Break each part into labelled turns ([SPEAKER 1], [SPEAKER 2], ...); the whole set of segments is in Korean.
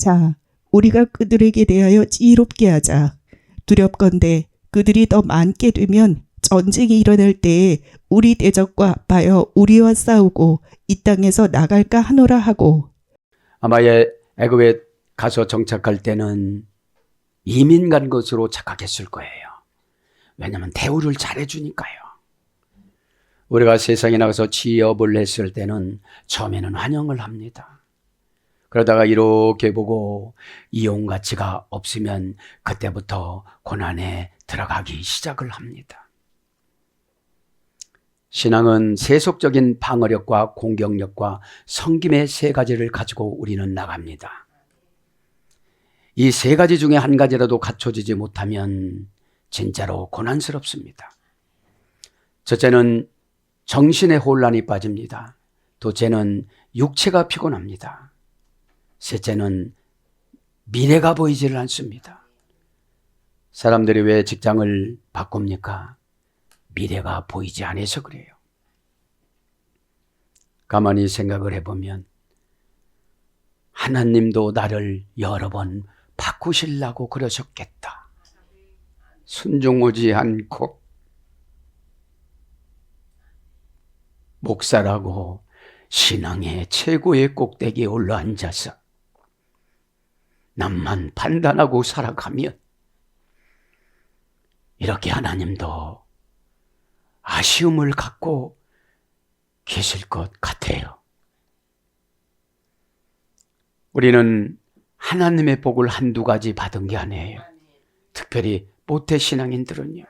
[SPEAKER 1] 자, 우리가 그들에게 대하여 지혜롭게 하자. 두렵건대 그들이 더 많게 되면 전쟁이 일어날 때에 우리 대적과 합하여 우리와 싸우고 이 땅에서 나갈까 하노라 하고.
[SPEAKER 2] 아마 애굽에 가서 정착할 때는 이민 간 것으로 착각했을 거예요. 왜냐하면 대우를 잘해주니까요. 우리가 세상에 나가서 취업을 했을 때는 처음에는 환영을 합니다. 그러다가 이렇게 보고 이용 가치가 없으면 그때부터 고난에 들어가기 시작을 합니다. 신앙은 세속적인 방어력과 공격력과 섬김의 세 가지를 가지고 우리는 나갑니다. 이 세 가지 중에 한 가지라도 갖춰지지 못하면 진짜로 고난스럽습니다. 첫째는 정신의 혼란이 빠집니다. 둘째는 육체가 피곤합니다. 셋째는 미래가 보이지를 않습니다. 사람들이 왜 직장을 바꿉니까? 미래가 보이지 않아서 그래요. 가만히 생각을 해보면 하나님도 나를 여러 번 바꾸시려고 그러셨겠다. 순종하지 않고 목사라고 신앙의 최고의 꼭대기에 올라앉아서 남만 판단하고 살아가면 이렇게 하나님도 아쉬움을 갖고 계실 것 같아요. 우리는 하나님의 복을 한두 가지 받은 게 아니에요. 특별히 모태신앙인들은요.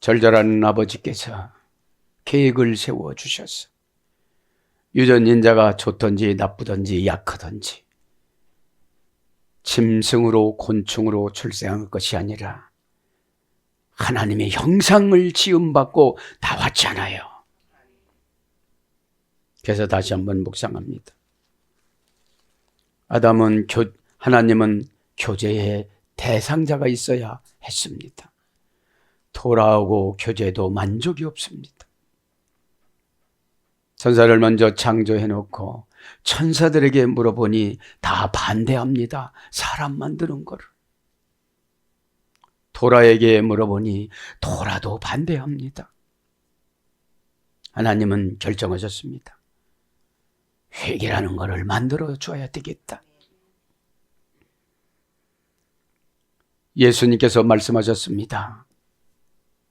[SPEAKER 2] 절절한 아버지께서 계획을 세워주셔서 유전인자가 좋든지 나쁘든지 약하든지 짐승으로 곤충으로 출생한 것이 아니라 하나님의 형상을 지음받고 나왔잖아요. 그래서 다시 한번 묵상합니다. 아담은 하나님은 교제의 대상자가 있어야 했습니다. 토라하고 교제도 만족이 없습니다. 천사를 먼저 창조해놓고 천사들에게 물어보니 다 반대합니다. 사람 만드는 거를. 토라에게 물어보니 토라도 반대합니다. 하나님은 결정하셨습니다. 회개라는 것을 만들어줘야 되겠다. 예수님께서 말씀하셨습니다.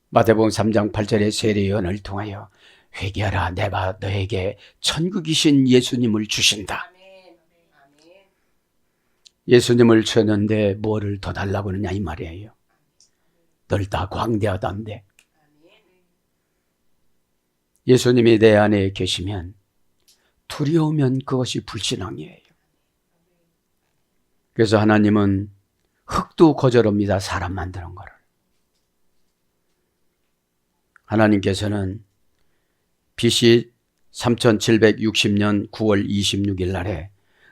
[SPEAKER 2] 마태복음 3장 8절의 세례 요한을 통하여 회개하라, 내가 너에게 천국이신 예수님을 주신다. 예수님을 주셨는데 뭐를 더 달라고 하느냐 이 말이에요. 넓다 광대하다인데 예수님이 내 안에 계시면 두려우면 그것이 불신앙이에요. 그래서 하나님은 흙도 거절합니다. 사람 만드는 거를. 하나님께서는 BC 3760년 9월 26일 날에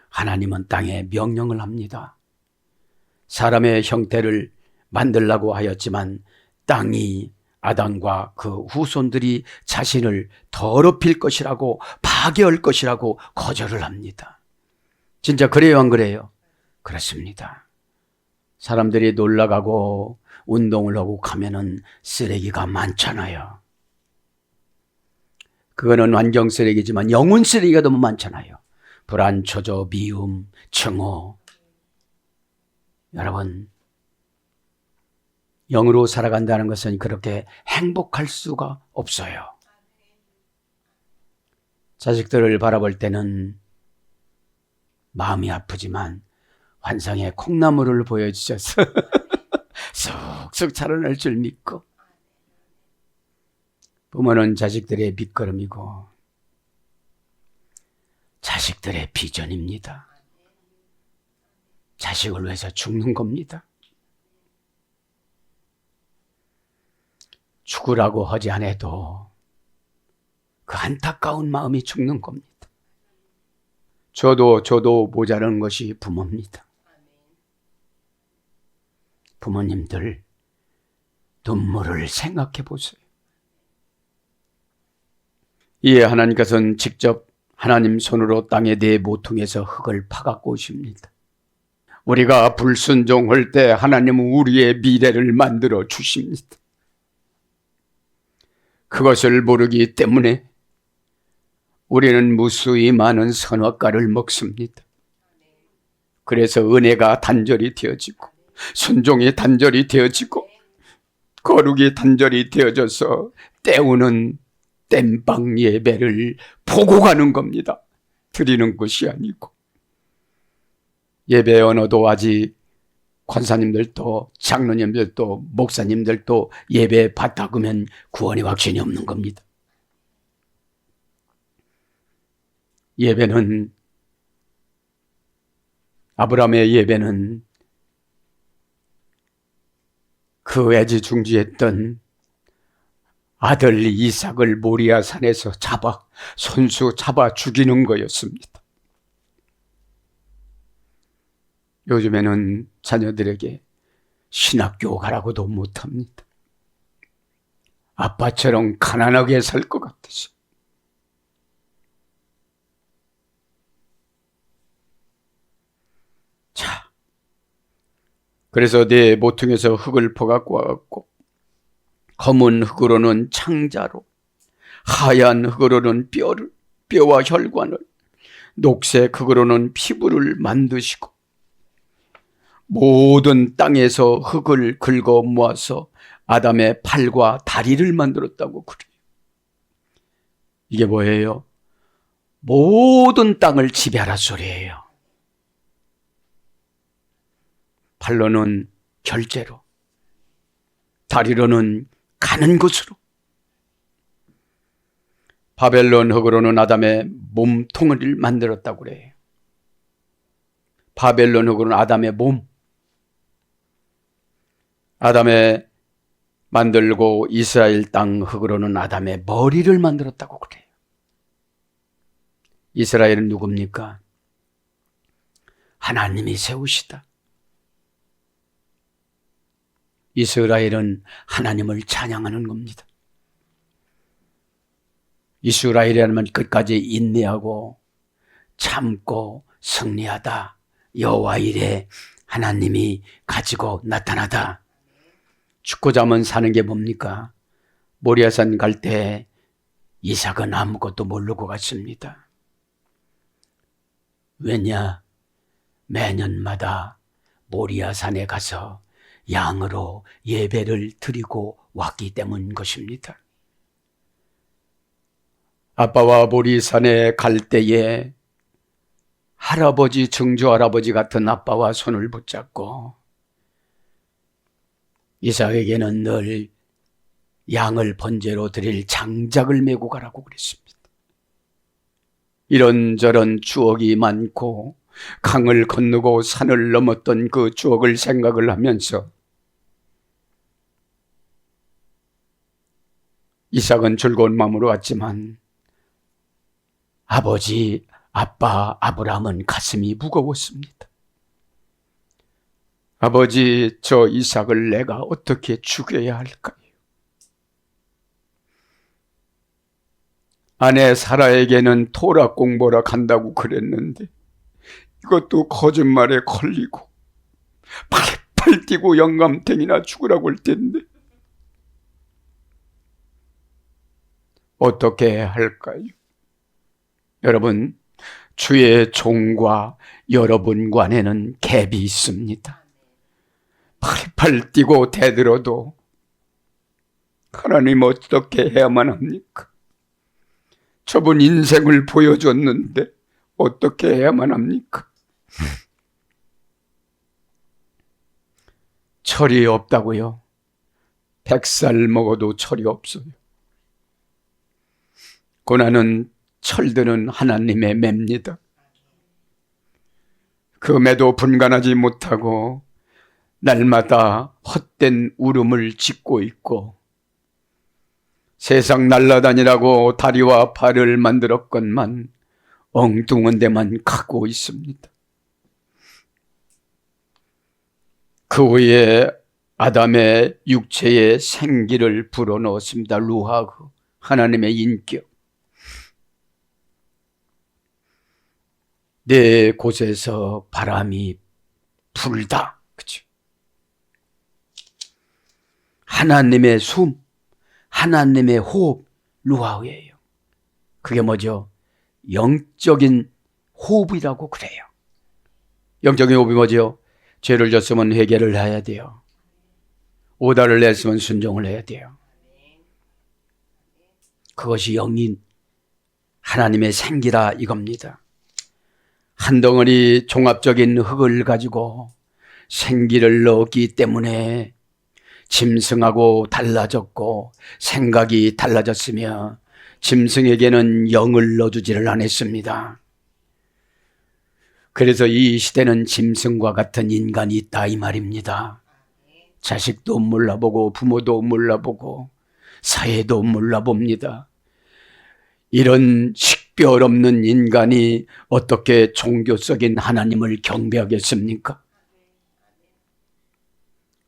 [SPEAKER 2] 하나님은 땅에 명령을 합니다. 사람의 형태를 만들라고 하였지만 땅이 아담과 그 후손들이 자신을 더럽힐 것이라고 파괴할 것이라고 거절을 합니다. 진짜 그래요, 안 그래요? 그렇습니다. 사람들이 놀러가고 운동을 하고 가면은 쓰레기가 많잖아요. 그거는 환경 쓰레기지만 영혼 쓰레기가 너무 많잖아요. 불안, 초조, 미움, 증오. 여러분, 영으로 살아간다는 것은 그렇게 행복할 수가 없어요. 자식들을 바라볼 때는 마음이 아프지만 환상의 콩나물을 보여주셔서 쑥쑥 자라날 줄 믿고, 부모는 자식들의 밑거름이고 자식들의 비전입니다. 자식을 위해서 죽는 겁니다. 죽으라고 하지 않아도 그 안타까운 마음이 죽는 겁니다. 저도 모자란 것이 부모입니다. 부모님들 눈물을 생각해 보세요. 이에 하나님께서는 직접 하나님 손으로 땅에 네 모퉁에서 흙을 파갖고 오십니다. 우리가 불순종할 때 하나님은 우리의 미래를 만들어 주십니다. 그것을 모르기 때문에 우리는 무수히 많은 선악과를 먹습니다. 그래서 은혜가 단절이 되어지고 순종이 단절이 되어지고 거룩이 단절이 되어져서 때우는 땜빵 예배를 보고 가는 겁니다. 드리는 것이 아니고. 예배 언어도 아직 권사님들도 장로님들도 목사님들도 예배 받다 그러면 구원의 확신이 없는 겁니다. 예배는 아브라함의 예배는 그 애지중지했던 아들 이삭을 모리아 산에서 손수 잡아 죽이는 거였습니다. 요즘에는 자녀들에게 신학교 가라고도 못합니다. 아빠처럼 가난하게 살 것 같아서. 자, 그래서 네 모퉁에서 흙을 퍼갖고 와갖고 검은 흙으로는 창자로, 하얀 흙으로는 뼈와 혈관을, 녹색 흙으로는 피부를 만드시고 모든 땅에서 흙을 긁어 모아서 아담의 팔과 다리를 만들었다고 그래요. 이게 뭐예요? 모든 땅을 지배하라 소리예요. 팔로는 결제로, 다리로는 가는 곳으로. 바벨론 흙으로는 아담의 몸통을 만들었다고 그래요. 바벨론 흙으로는 아담의 몸, 아담의 만들고 이스라엘 땅 흙으로는 아담의 머리를 만들었다고 그래요. 이스라엘은 누굽니까? 하나님이 세우시다. 이스라엘은 하나님을 찬양하는 겁니다. 이스라엘이라면 끝까지 인내하고 참고 승리하다. 여호와 이레 하나님이 가지고 나타나다. 죽고자면 사는 게 뭡니까? 모리아산 갈 때 이삭은 아무것도 모르고 갔습니다. 왜냐? 매년마다 모리아산에 가서 양으로 예배를 드리고 왔기 때문인 것입니다. 아빠와 모리산에 갈 때에 할아버지, 증조할아버지 같은 아빠와 손을 붙잡고 이삭에게는 늘 양을 번제로 드릴 장작을 메고 가라고 그랬습니다. 이런저런 추억이 많고 강을 건너고 산을 넘었던 그 추억을 생각을 하면서 이삭은 즐거운 마음으로 왔지만 아버지, 아빠 아브라함은 가슴이 무거웠습니다. 아버지, 저 이삭을 내가 어떻게 죽여야 할까요? 아내 사라에게는 토락 공부하러 간다고 그랬는데 이것도 거짓말에 걸리고 팔팔 뛰고 영감탱이나 죽으라고 할 텐데 어떻게 해야 할까요? 여러분, 주의 종과 여러분 간에는 갭이 있습니다. 팔팔 뛰고 대들어도 하나님 어떻게 해야만 합니까? 저분 인생을 보여줬는데 어떻게 해야만 합니까? 철이 없다고요? 100살 먹어도 철이 없어요. 고난은 철드는 하나님의 매입니다. 그 매도 분간하지 못하고 날마다 헛된 울음을 짓고 있고 세상 날라다니라고 다리와 발을 만들었건만 엉뚱한 데만 가고 있습니다. 그 후에 아담의 육체에 생기를 불어넣었습니다. 루하그, 하나님의 인격. 내 곳에서 바람이 불다. 그렇죠? 하나님의 숨, 하나님의 호흡, 루아흐예요. 그게 뭐죠? 영적인 호흡이라고 그래요. 영적인 호흡이 뭐죠? 죄를 졌으면 회개를 해야 돼요. 오다를 냈으면 순종을 해야 돼요. 그것이 영인 하나님의 생기라 이겁니다. 한 덩어리 종합적인 흙을 가지고 생기를 넣었기 때문에 짐승하고 달라졌고 생각이 달라졌으며 짐승에게는 영을 넣어주지를 않았습니다. 그래서 이 시대는 짐승과 같은 인간이 있다 이 말입니다. 자식도 몰라보고 부모도 몰라보고 사회도 몰라봅니다. 이런 식별 없는 인간이 어떻게 종교적인 하나님을 경배하겠습니까?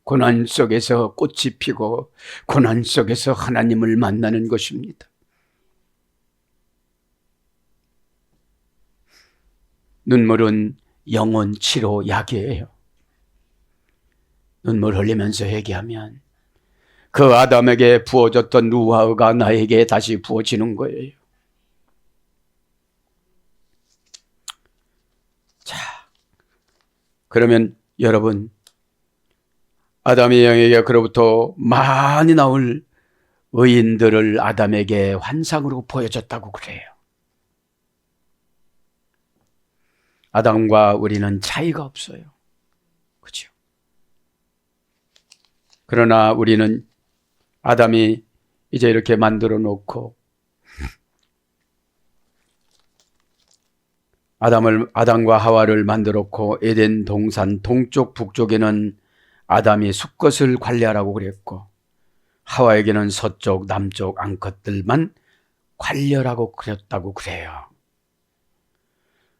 [SPEAKER 2] 고난 속에서 꽃이 피고 고난 속에서 하나님을 만나는 것입니다. 눈물은 영혼 치료 약이에요. 눈물 흘리면서 회개하면 그 아담에게 부어졌던 루아흐가 나에게 다시 부어지는 거예요. 자, 그러면 여러분, 아담의 영에게 그로부터 많이 나올 의인들을 아담에게 환상으로 보여줬다고 그래요. 아담과 우리는 차이가 없어요. 그렇죠? 그러나 우리는 아담이 이제 이렇게 만들어 놓고 아담과 하와를 만들었고 에덴 동산 동쪽 북쪽에는 아담이 숲것을 관리하라고 그랬고 하와에게는 서쪽 남쪽 암컷들만 관리하라고 그랬다고 그래요.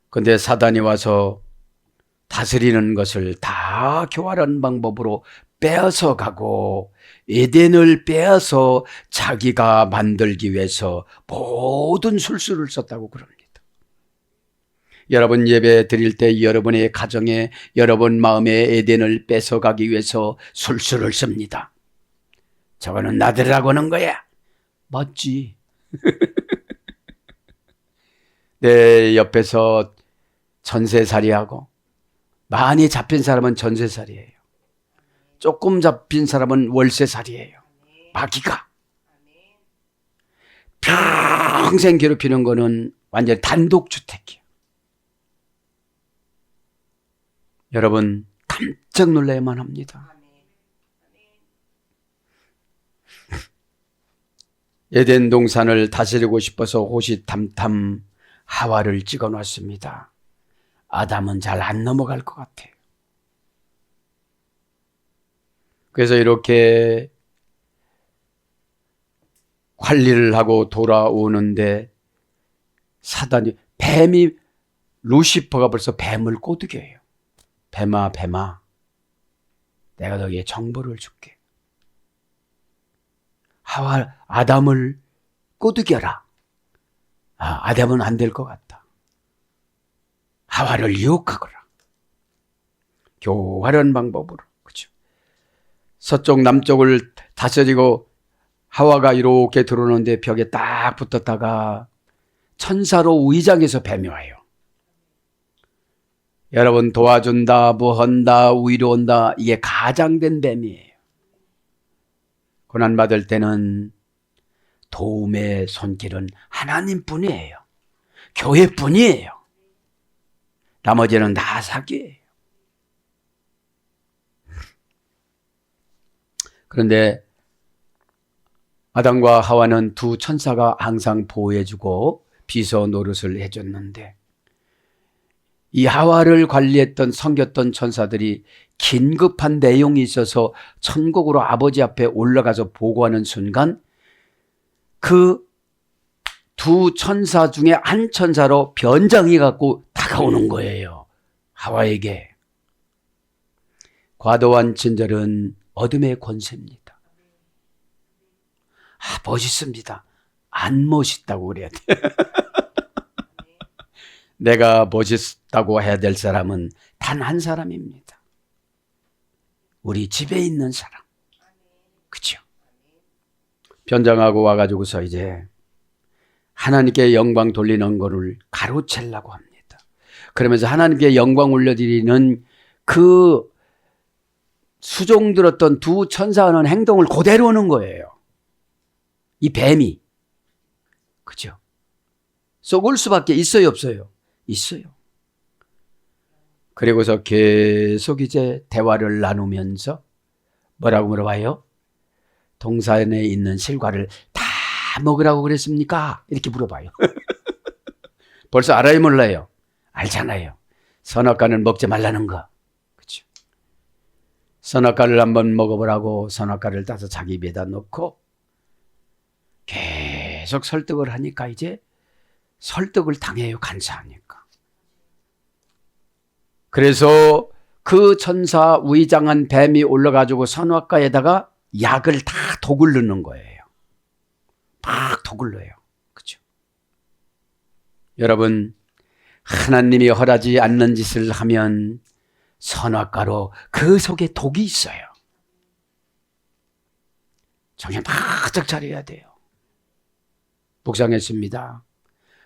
[SPEAKER 2] 근데 사단이 와서 다스리는 것을 다 교활한 방법으로 빼앗아 가고 에덴을 빼앗아 자기가 만들기 위해서 모든 술수를 썼다고 그럽니다. 여러분 예배 드릴 때 여러분의 가정에 여러분 마음의 에덴을 뺏어가기 위해서 술수를 씁니다. 저거는 나들이라고 하는 거야. 맞지? 내 옆에서 전세살이하고 많이 잡힌 사람은 전세살이에요. 조금 잡힌 사람은 월세살이에요. 마귀가. 평생 괴롭히는 거는 완전 단독주택이에요. 여러분 깜짝 놀라야만 합니다. 에덴 동산을 다스리고 싶어서 호시탐탐 하와를 찍어놨습니다. 아담은 잘 안 넘어갈 것 같아요. 그래서 이렇게 관리를 하고 돌아오는데 사단이 루시퍼가 벌써 뱀을 꼬드겨요. 뱀아 내가 너에게 정보를 줄게. 아담을 꼬드겨라. 아담은 안 될 것 같다. 하와를 유혹하거라. 교활한 방법으로. 그렇죠? 서쪽 남쪽을 다스리고 하와가 이렇게 들어오는데 벽에 딱 붙었다가 천사로 위장해서 뱀이 와요. 여러분 도와준다, 뭐 한다, 위로 온다, 이게 가장된 뱀이에요. 고난받을 때는 도움의 손길은 하나님뿐이에요. 교회뿐이에요. 나머지는 다 사기예요. 그런데 아담과 하와는 두 천사가 항상 보호해주고 비서 노릇을 해줬는데 이 하와를 관리했던 섬겼던 천사들이 긴급한 내용이 있어서 천국으로 아버지 앞에 올라가서 보고하는 순간 그 두 천사 중에 한 천사로 변장해 갖고 다가오는 거예요. 하와에게. 과도한 친절은 어둠의 권세입니다. 멋있습니다. 안 멋있다고 그래야 돼요. 내가 멋있다고 해야 될 사람은 단 한 사람입니다. 우리 집에 있는 사람. 그죠? 변장하고 와가지고서 이제 하나님께 영광 돌리는 거를 가로채려고 합니다. 그러면서 하나님께 영광 올려드리는 그 수종 들었던 두 천사는 행동을 그대로 하는 거예요. 이 뱀이. 그죠? 속을 수밖에 있어요, 없어요? 있어요. 그리고서 계속 이제 대화를 나누면서 뭐라고 물어봐요? 동산에 있는 실과를 다 먹으라고 그랬습니까? 이렇게 물어봐요. 벌써 알아요, 몰라요? 알잖아요. 선악과는 먹지 말라는 거. 그렇죠? 선악과를 한번 먹어보라고 선악과를 따서 자기 입에다 넣고 계속 설득을 하니까 이제 설득을 당해요, 간사하니까. 그래서 그 천사 위장한 뱀이 올라가지고 선악과에다가 약을 다 독을 넣는 거예요. 막 독을 넣어요. 그렇죠? 여러분, 하나님이 허락하지 않는 짓을 하면 선악과로 그 속에 독이 있어요. 정신 바짝 차려야 돼요. 묵상했습니다.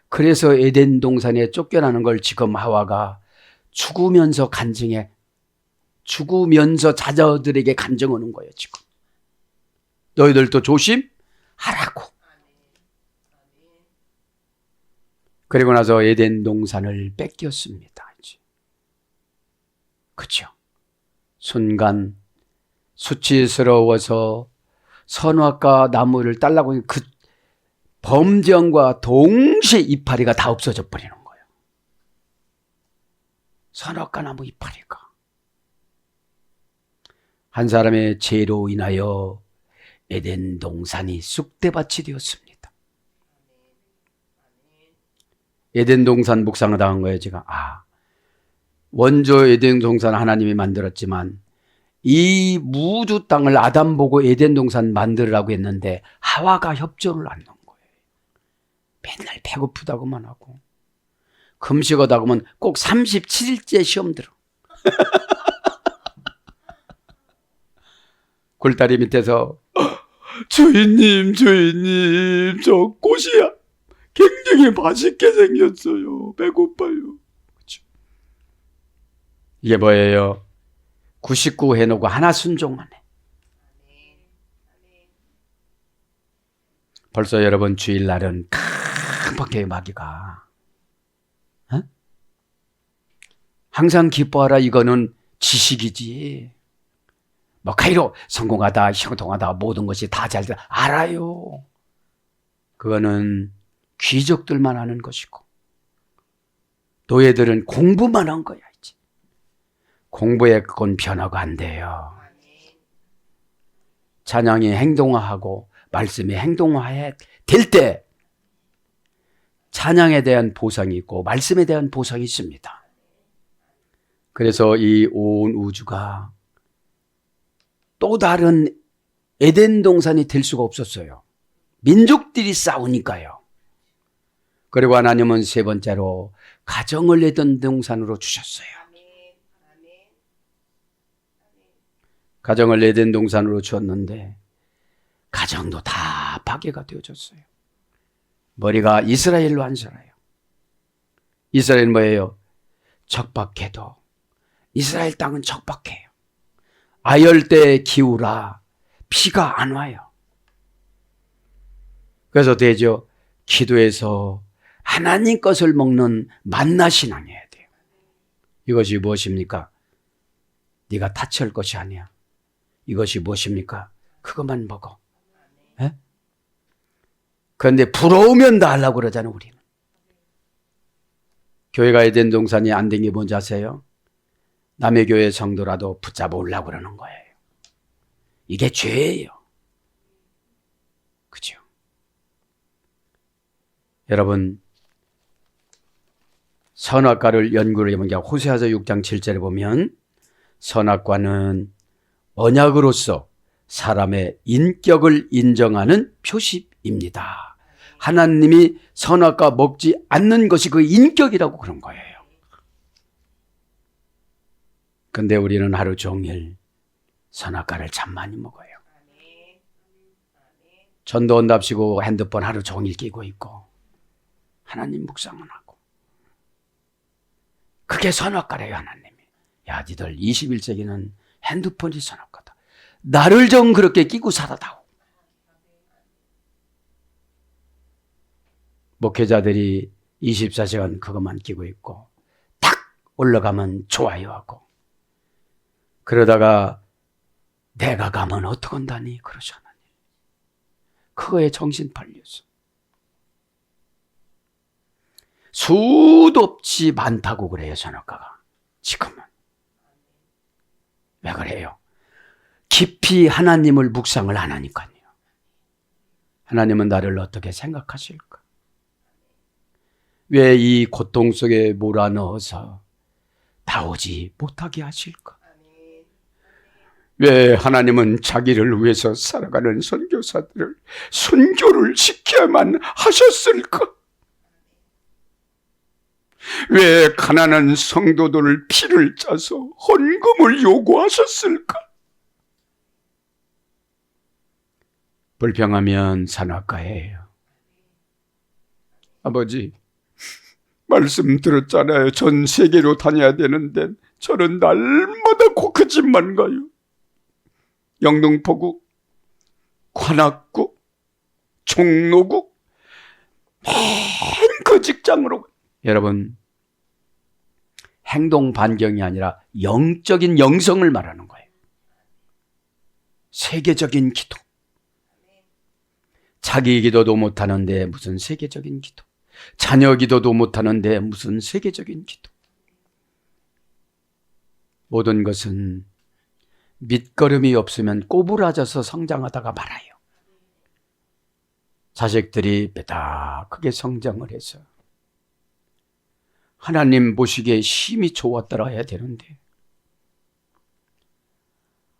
[SPEAKER 2] 그래서 에덴 동산에 쫓겨나는 걸 지금 하와가 죽으면서 간증해, 죽으면서 자녀들에게 간증하는 거예요, 지금. 너희들도 조심하라고. 그리고 나서 에덴 동산을 뺏겼습니다. 그렇죠? 순간 수치스러워서 선악과 나무를 따려고 하는 그 범정과 동시에 이파리가 다 없어져 버리는 거예요. 선악과 나무 이파리가. 한 사람의 죄로 인하여 에덴 동산이 쑥대밭이 되었습니다. 에덴 동산 묵상을 당한 거예요, 제가. 원조 에덴 동산 하나님이 만들었지만 이 무주 땅을 아담 보고 에덴 동산 만들으라고 했는데 하와가 협조를 안 넣은 거예요. 맨날 배고프다고만 하고 금식하다고 하면 꼭 37일째 시험 들어. 굴다리 밑에서 주인님 저 꽃이야 굉장히 맛있게 생겼어요. 배고파요. 그렇죠? 이게 뭐예요? 99 해놓고 하나 순종하네. 벌써 여러분 주일날은 깜빡해요, 마귀가. 어? 항상 기뻐하라 이거는 지식이지. 뭐 카이로 성공하다 형통하다 모든 것이 다 잘 돼. 알아요. 그거는 귀족들만 하는 것이고 노예들은 공부만 한 거야. 이제. 공부에 그건 변화가 안 돼요. 찬양이 행동화하고 말씀이 행동화해 될 때 찬양에 대한 보상이 있고 말씀에 대한 보상이 있습니다. 그래서 이 온 우주가 또 다른 에덴 동산이 될 수가 없었어요. 민족들이 싸우니까요. 그리고 하나님은 세 번째로 가정을 에덴 동산으로 주셨어요. 가정을 에덴 동산으로 주었는데 가정도 다 파괴가 되어졌어요. 머리가 이스라엘로 안 살아요. 이스라엘은 뭐예요? 척박해도 이스라엘 땅은 척박해요. 아열대 기후라 비가 안 와요. 그래서 되죠. 기도해서 하나님 것을 먹는 만나 신앙해야 돼요. 이것이 무엇입니까? 네가 타치할 것이 아니야. 이것이 무엇입니까? 그것만 먹어. 에? 그런데 부러우면 다 하려고 그러잖아요, 우리는. 교회가 에덴 동산이 안 된 게 뭔지 아세요? 남의 교회 성도라도 붙잡아 오려고 그러는 거예요. 이게 죄예요. 그죠? 여러분, 선악과를 연구를 해보면 호세아서 6장 7절에 보면 선악과는 언약으로서 사람의 인격을 인정하는 표시입니다. 하나님이 선악과 먹지 않는 것이 그 인격이라고 그런 거예요. 근데 우리는 하루 종일 선악과를 참 많이 먹어요. 전도 온답시고 핸드폰 하루 종일 끼고 있고 하나님 묵상은 하고. 그게 선악과래요. 하나님이. 야, 니들 21세기는 핸드폰이 선악과다. 나를 좀 그렇게 끼고 살아다오. 목회자들이 24시간 그것만 끼고 있고 탁 올라가면 좋아요하고, 그러다가 내가 가면 어떡한다니 그러잖아요. 그거에 정신 팔렸어. 수도 없이 많다고 그래요. 선악과가 지금은. 왜 그래요? 깊이 하나님을 묵상을 안 하니까요. 하나님은 나를 어떻게 생각하실까? 왜 이 고통 속에 몰아넣어서 나오지 못하게 하실까? 왜 하나님은 자기를 위해서 살아가는 선교사들을 선교를 시켜야만 하셨을까? 왜 가난한 성도들을 피를 짜서 헌금을 요구하셨을까? 불평하면 선악과예요. 아버지, 말씀 들었잖아요. 전 세계로 다녀야 되는데 저는 날마다 그 집만 가요. 영등포구, 관악구, 종로구, 맨 그 직장으로. 여러분, 행동 반경이 아니라 영적인 영성을 말하는 거예요. 세계적인 기도. 자기 기도도 못하는데 무슨 세계적인 기도. 자녀 기도도 못하는데 무슨 세계적인 기도. 모든 것은 밑거름이 없으면 꼬부라져서 성장하다가 말아요. 자식들이 크게 성장을 해서 하나님 보시기에 심히 좋았더라 해야 되는데,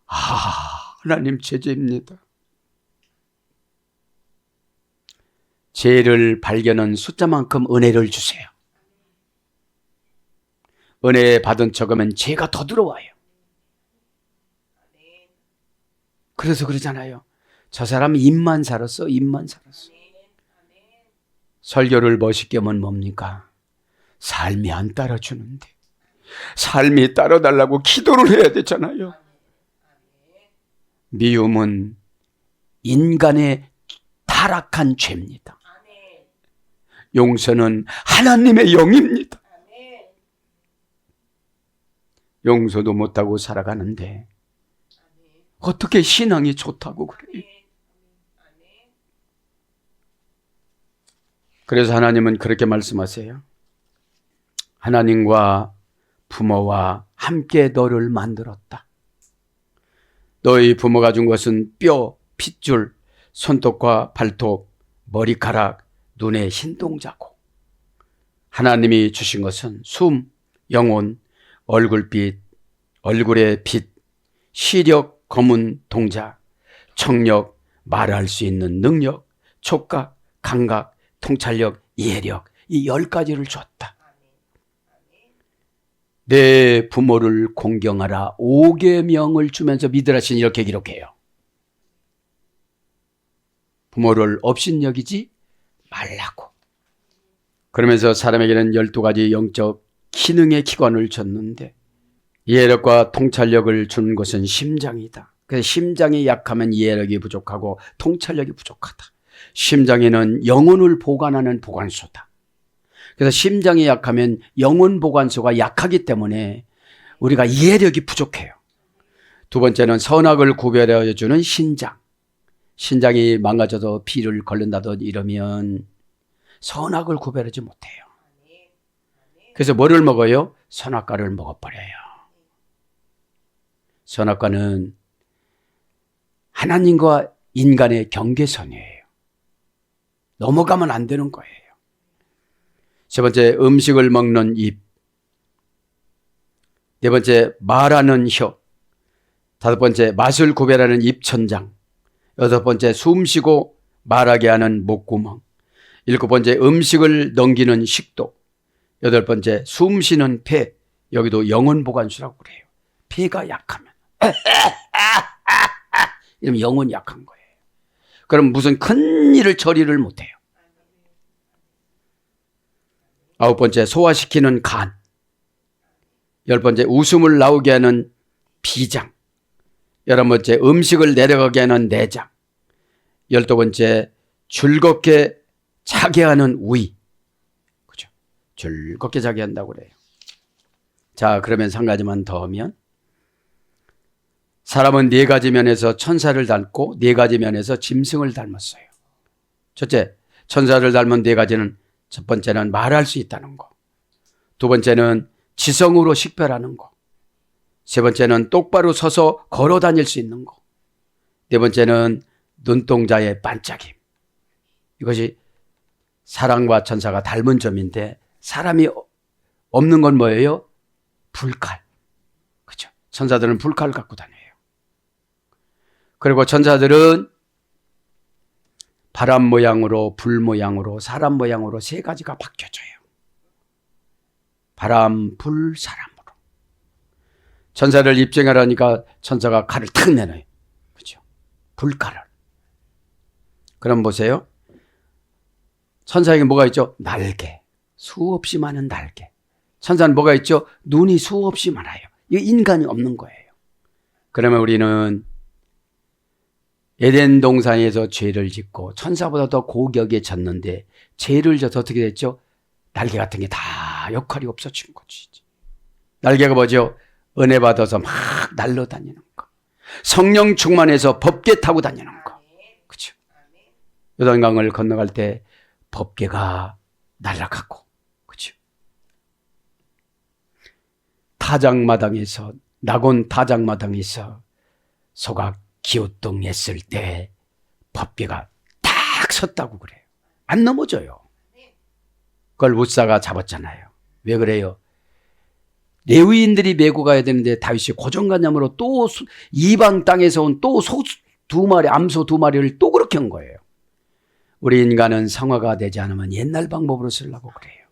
[SPEAKER 2] 하나님 제재입니다. 죄를 발견한 숫자만큼 은혜를 주세요. 은혜 받은 척하면 죄가 더 들어와요. 그래서 그러잖아요. 저 사람 입만 살았어. 입만 살았어. 설교를 멋있게 하면 뭡니까? 삶이 안 따라주는데. 삶이 따라달라고 기도를 해야 되잖아요. 미움은 인간의 타락한 죄입니다. 용서는 하나님의 영입니다. 용서도 못하고 살아가는데 어떻게 신앙이 좋다고 그래요? 그래서 하나님은 그렇게 말씀하세요. 하나님과 부모와 함께 너를 만들었다. 너희 부모가 준 것은 뼈, 핏줄, 손톱과 발톱, 머리카락, 눈의 흰동자고, 하나님이 주신 것은 숨, 영혼, 얼굴빛, 얼굴의 빛, 시력, 검은 동자, 청력, 말할 수 있는 능력, 촉각, 감각, 통찰력, 이해력, 이 10가지를 줬다. 내 부모를 공경하라 5계명을 주면서 미드라시는 이렇게 기록해요. 부모를 업신여기지 말라고. 그러면서 사람에게는 12가지 영적 기능의 기관을 줬는데 이해력과 통찰력을 주는 것은 심장이다. 그래서 심장이 약하면 이해력이 부족하고 통찰력이 부족하다. 심장에는 영혼을 보관하는 보관소다. 그래서 심장이 약하면 영혼 보관소가 약하기 때문에 우리가 이해력이 부족해요. 두 번째는 선악을 구별해 주는 신장. 신장이 망가져도 피를 걸른다든지 이러면 선악을 구별하지 못해요. 그래서 뭐를 먹어요? 선악과를 먹어버려요. 선악과는 하나님과 인간의 경계선이에요. 넘어가면 안 되는 거예요. 세 번째, 음식을 먹는 입. 네 번째, 말하는 혀. 다섯 번째, 맛을 구별하는 입천장. 여섯 번째, 숨 쉬고 말하게 하는 목구멍. 7번째, 음식을 넘기는 식도. 8번째, 숨 쉬는 폐. 여기도 영혼 보관수라고 그래요. 폐가 약하면 이러면 영혼이 약한 거예요. 그럼 무슨 큰 일을 처리를 못해요. 9번째, 소화시키는 간. 10번째, 웃음을 나오게 하는 비장. 11번째, 음식을 내려가게 하는 내장. 12번째, 즐겁게 자게 하는 위. 그죠? 즐겁게 자게 한다고 그래요. 자, 그러면 한 가지만 더 하면, 사람은 4가지 면에서 천사를 닮고 4가지 면에서 짐승을 닮았어요. 첫째, 천사를 닮은 4가지는 첫 번째는 말할 수 있다는 거. 두 번째는 지성으로 식별하는 거. 세 번째는 똑바로 서서 걸어 다닐 수 있는 거. 네 번째는 눈동자의 반짝임. 이것이 사람과 천사가 닮은 점인데, 사람이 없는 건 뭐예요? 불칼. 그죠? 천사들은 불칼을 갖고 다녀요. 그리고 천사들은 바람 모양으로, 불 모양으로, 사람 모양으로 3가지가 바뀌어져요. 바람, 불, 사람으로. 천사를 입증하라니까 천사가 칼을 탁 내놔요. 그죠? 불칼을. 그럼 보세요. 천사에게 뭐가 있죠? 날개. 수없이 많은 날개. 천사는 뭐가 있죠? 눈이 수없이 많아요. 이거 인간이 없는 거예요. 그러면 우리는 에덴 동산에서 죄를 짓고 천사보다 더 고격에 졌는데, 죄를 져서 어떻게 됐죠? 날개 같은 게 다 역할이 없어진 거지. 날개가 뭐죠? 은혜 받아서 막 날아다니는 거. 성령 충만해서 법궤 타고 다니는 거. 그렇죠? 요단강을 건너갈 때 법궤가 날아가고, 그렇죠? 타작마당에서, 낙원 타작마당에서 소각 기우뚱 했을 때 법궤가 딱 섰다고 그래요. 안 넘어져요. 그걸 웃사가 잡았잖아요. 왜 그래요? 레위인들이 메고 가야 되는데 다윗이 고정관념으로 또 이방 땅에서 온 또 소 2마리, 암소 2마리를 또 그렇게 한 거예요. 우리 인간은 성화가 되지 않으면 옛날 방법으로 쓰려고 그래요.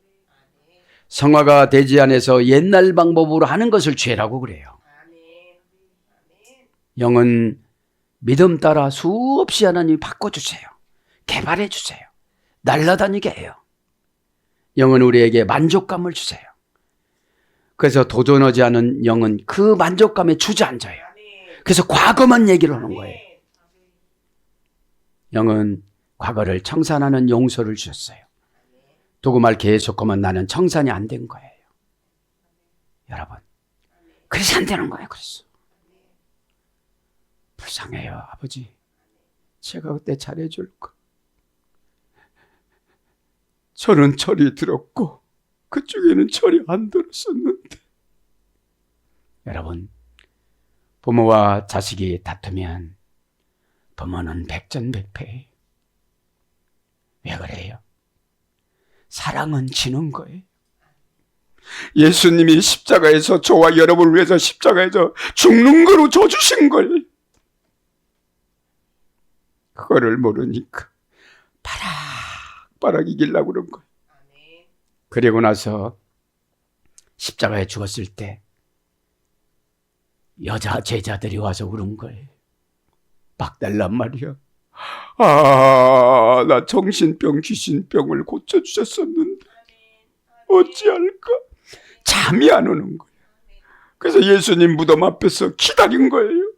[SPEAKER 2] 성화가 되지 않아서 옛날 방법으로 하는 것을 죄라고 그래요. 영은 믿음 따라 수없이 하나님이 바꿔주세요. 개발해 주세요. 날아다니게 해요. 영은 우리에게 만족감을 주세요. 그래서 도전하지 않은 영은 그 만족감에 주저앉아요. 그래서 과거만 얘기를 하는 거예요. 영은 과거를 청산하는 용서를 주셨어요. 두고 말 계속하면 나는 청산이 안 된 거예요. 여러분, 그래서 안 되는 거예요. 그래서 불쌍해요. 아버지, 제가 그때 잘해줄 거. 저는 철이 들었고 그쪽에는 철이 안 들었었는데. 여러분, 부모와 자식이 다투면 부모는 백전백패예요. 왜 그래요? 사랑은 지는 거예요. 예수님이 십자가에서 저와 여러분을 위해서 십자가에서 죽는 거로 져주신 거예요. 그거를 모르니까 바락 이기려고 그런 거예요. 그리고 나서 십자가에 죽었을 때 여자 제자들이 와서 울은 거예요. 막 달란 말이야. 아, 나 정신병, 귀신병을 고쳐주셨었는데 어찌할까? 잠이 안 오는 거예요. 그래서 예수님 무덤 앞에서 기다린 거예요.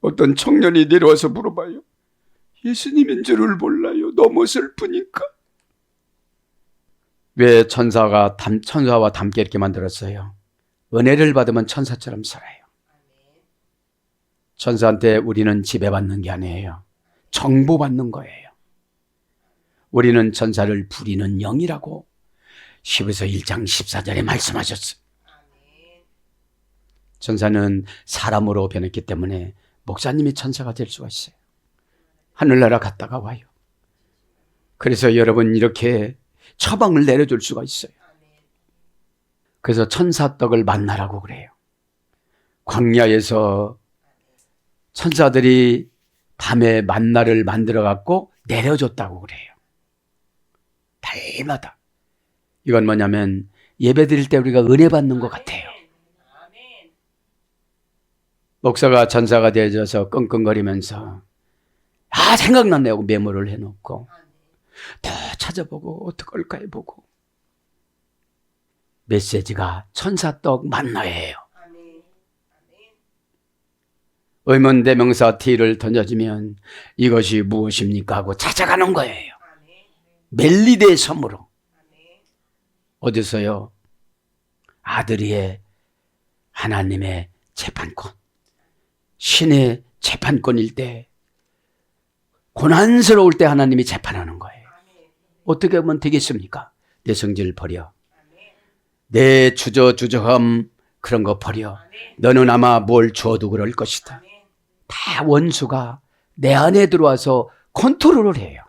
[SPEAKER 2] 어떤 청년이 내려와서 물어봐요. 예수님인 줄을 몰라요. 너무 슬프니까. 왜 천사와 닮게 이렇게 만들었어요? 은혜를 받으면 천사처럼 살아요. 천사한테 우리는 지배받는 게 아니에요. 정보받는 거예요. 우리는 천사를 부리는 영이라고 히브리서 1장 14절에 말씀하셨어요. 천사는 사람으로 변했기 때문에 목사님이 천사가 될 수가 있어요. 하늘나라 갔다가 와요. 그래서 여러분 이렇게 처방을 내려줄 수가 있어요. 그래서 천사떡을 만나라고 그래요. 광야에서 천사들이 밤에 만나를 만들어 갖고 내려줬다고 그래요. 달마다. 이건 뭐냐면 예배 드릴 때 우리가 은혜 받는 것 같아요. 목사가 전사가 되어져서 끙끙거리면서 생각났네 하고 메모를 해놓고 더 찾아보고 어떡할까 해보고 메시지가 천사떡 만나예요. 의문대명사 T를 던져주면 이것이 무엇입니까 하고 찾아가는 거예요. 멜리데의 섬으로. 어디서요? 아들이의 하나님의 재판권, 신의 재판권일 때, 고난스러울 때 하나님이 재판하는 거예요. 어떻게 하면 되겠습니까? 내 성질 버려. 내 주저함 그런 거 버려. 너는 아마 뭘 주어도 그럴 것이다. 다 원수가 내 안에 들어와서 컨트롤을 해요.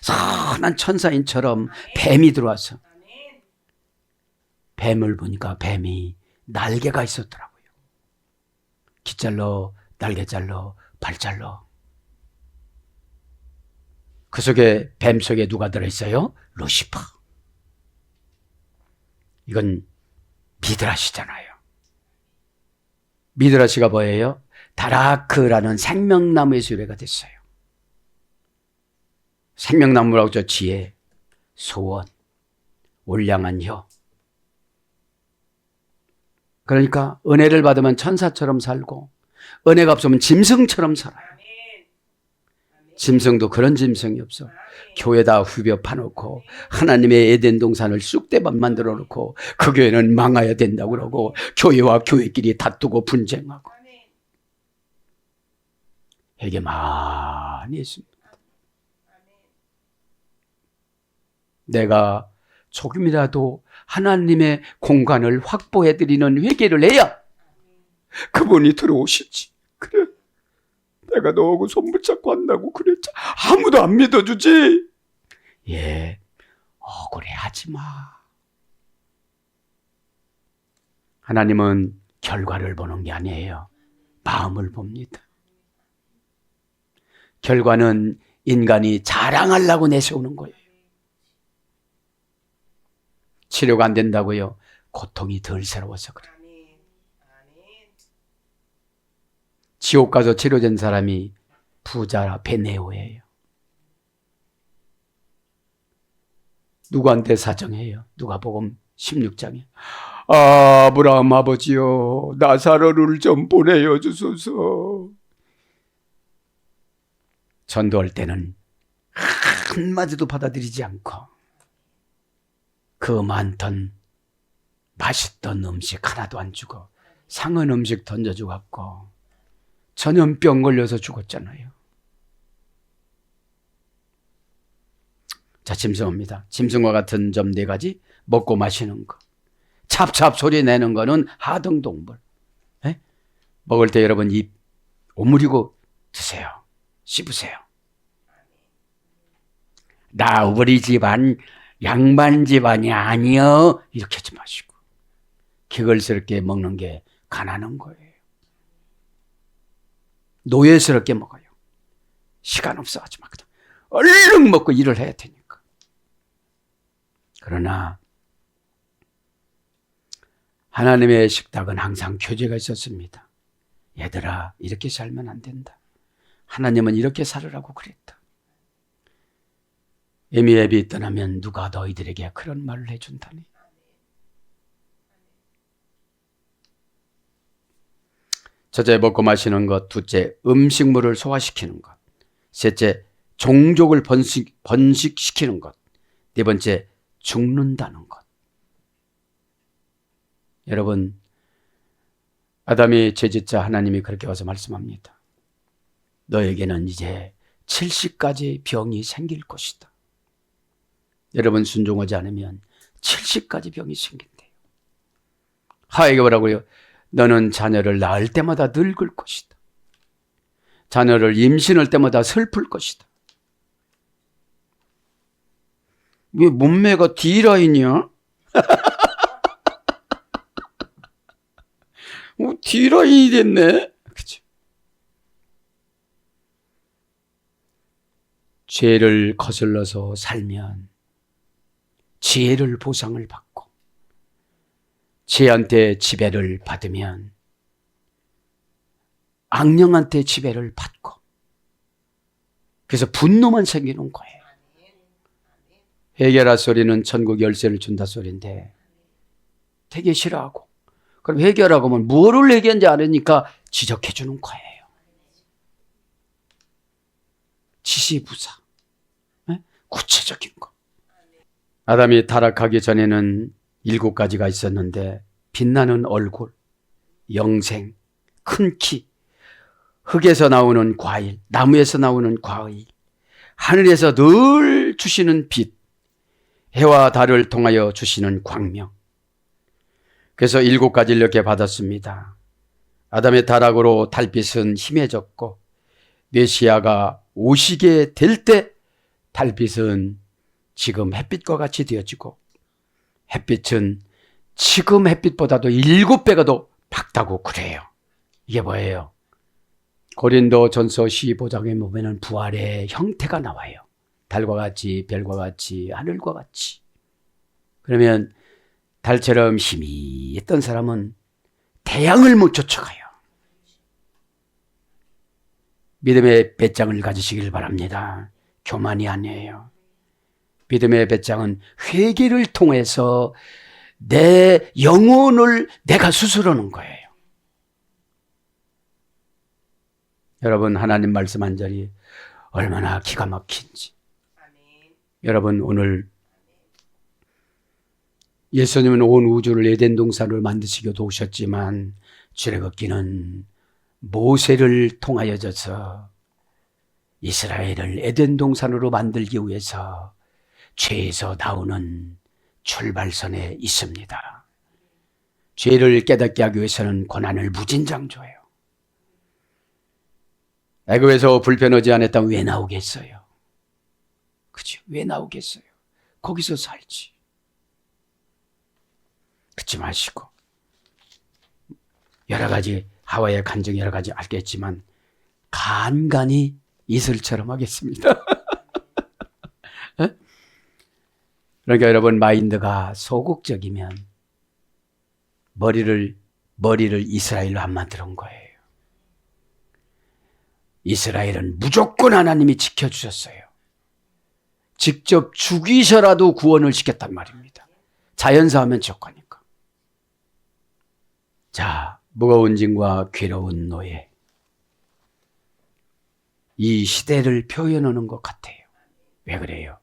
[SPEAKER 2] 선한 천사인처럼 뱀이 들어와서 뱀을 보니까 뱀이 날개가 있었더라고요. 깃 잘러, 날개 잘러, 발 잘러. 그 속에 뱀 속에 누가 들어있어요? 루시퍼. 이건 미드라시잖아요. 미드라시가 뭐예요? 다라크라는 생명나무에서 유래가 됐어요. 생명나무라고 저 지혜, 소원, 올량한 혀. 그러니까 은혜를 받으면 천사처럼 살고 은혜가 없으면 짐승처럼 살아요. 짐승도 그런 짐승이 없어. 교회다 후벼 파놓고 하나님의 에덴 동산을 쑥대밭 만들어 놓고 그 교회는 망해야 된다고 그러고 교회와 교회끼리 다투고 분쟁하고 이게 많이 있습니다. 내가 조금이라도 하나님의 공간을 확보해드리는 회개를 해야 그분이 들어오시지. 그래, 내가 너하고 손 붙잡고 한다고 그랬지. 아무도 안 믿어주지. 예, 억울해하지 마. 하나님은 결과를 보는 게 아니에요. 마음을 봅니다. 결과는 인간이 자랑하려고 내세우는 거예요. 치료가 안 된다고요? 고통이 덜 새로워서 그래요. 지옥 가서 치료된 사람이 부자 베네오예요. 누구한테 사정해요? 누가복음 16장에 아브라함 아버지여 나사로를 좀 보내어 주소서. 전도할 때는 한마디도 받아들이지 않고 그 많던 맛있던 음식 하나도 안 주고 상한 음식 던져주고 갖고 전염병 걸려서 죽었잖아요. 자, 짐승입니다. 짐승과 같은 점 4가지. 먹고 마시는 거, 찹찹 소리 내는 거는 하등동물. 에? 먹을 때 여러분 입 오므리고 드세요. 씹으세요. 나 우리 집안 양반 집안이 아니여 이렇게 하지 마시고 기걸스럽게 먹는 게 가난한 거예요. 노예스럽게 먹어요. 시간 없어가지고 막 얼른 먹고 일을 해야 되니까. 그러나 하나님의 식탁은 항상 교제가 있었습니다. 얘들아, 이렇게 살면 안 된다. 하나님은 이렇게 살으라고 그랬다. 에미앱이 떠나면 누가 너희들에게 그런 말을 해준다니. 첫째, 먹고 마시는 것. 둘째, 음식물을 소화시키는 것. 셋째, 종족을 번식시키는 것. 네 번째, 죽는다는 것. 여러분, 아담이 죄짓자 하나님이 그렇게 와서 말씀합니다. 너에게는 이제 70가지 병이 생길 것이다. 여러분 순종하지 않으면 70가지 병이 생긴대요. 하에게 뭐라고요? 너는 자녀를 낳을 때마다 늙을 것이다. 자녀를 임신할 때마다 슬플 것이다. 왜 몸매가 D라인이야? D라인이 됐네. 그치? 죄를 거슬러서 살면 지혜를 보상을 받고, 죄한테 지배를 받으면 악령한테 지배를 받고, 그래서 분노만 생기는 거예요. 회개라 소리는 천국 열쇠를 준다 소리인데 되게 싫어하고, 그럼 회개하라고 하면 뭐를 회개한지 아니니까 지적해 주는 거예요. 지시부사, 구체적인 거. 아담이 타락하기 전에는 7가지가 있었는데, 빛나는 얼굴, 영생, 큰 키, 흙에서 나오는 과일, 나무에서 나오는 과일, 하늘에서 늘 주시는 빛, 해와 달을 통하여 주시는 광명. 그래서 7가지를 이렇게 받았습니다. 아담의 타락으로 달빛은 희미해졌고, 메시아가 오시게 될 때 달빛은 지금 햇빛과 같이 되어지고, 햇빛은 지금 햇빛보다도 7배가 더 밝다고 그래요. 이게 뭐예요? 고린도 전서 15장에 보면 부활의 형태가 나와요. 달과 같이, 별과 같이, 하늘과 같이. 그러면 달처럼 힘이 있던 사람은 태양을 못 쫓아가요. 믿음의 배짱을 가지시길 바랍니다. 교만이 아니에요. 믿음의 배짱은 회개를 통해서 내 영혼을 내가 수술하는 거예요. 여러분, 하나님 말씀 한 절이 얼마나 기가 막힌지. 여러분, 오늘 예수님은 온 우주를 에덴 동산으로 만드시기도 도우셨지만 출애굽기는 모세를 통하여져서 이스라엘을 에덴 동산으로 만들기 위해서 죄에서 나오는 출발선에 있습니다. 죄를 깨닫게 하기 위해서는 고난을 무진장줘요. 애굽에서 불편하지 않았다면 왜 나오겠어요? 그죠? 왜 나오겠어요? 거기서 살지. 그렇지 마시고, 여러 가지 하와의 간증 여러 가지 알겠지만 간간히 이슬처럼 하겠습니다. 그러니까 여러분, 마인드가 소극적이면 머리를 이스라엘로 안 만드는 거예요. 이스라엘은 무조건 하나님이 지켜주셨어요. 직접 죽이셔라도 구원을 시켰단 말입니다. 자연사하면 조건이니까. 자, 무거운 짐과 괴로운 노예. 이 시대를 표현하는 것 같아요. 왜 그래요?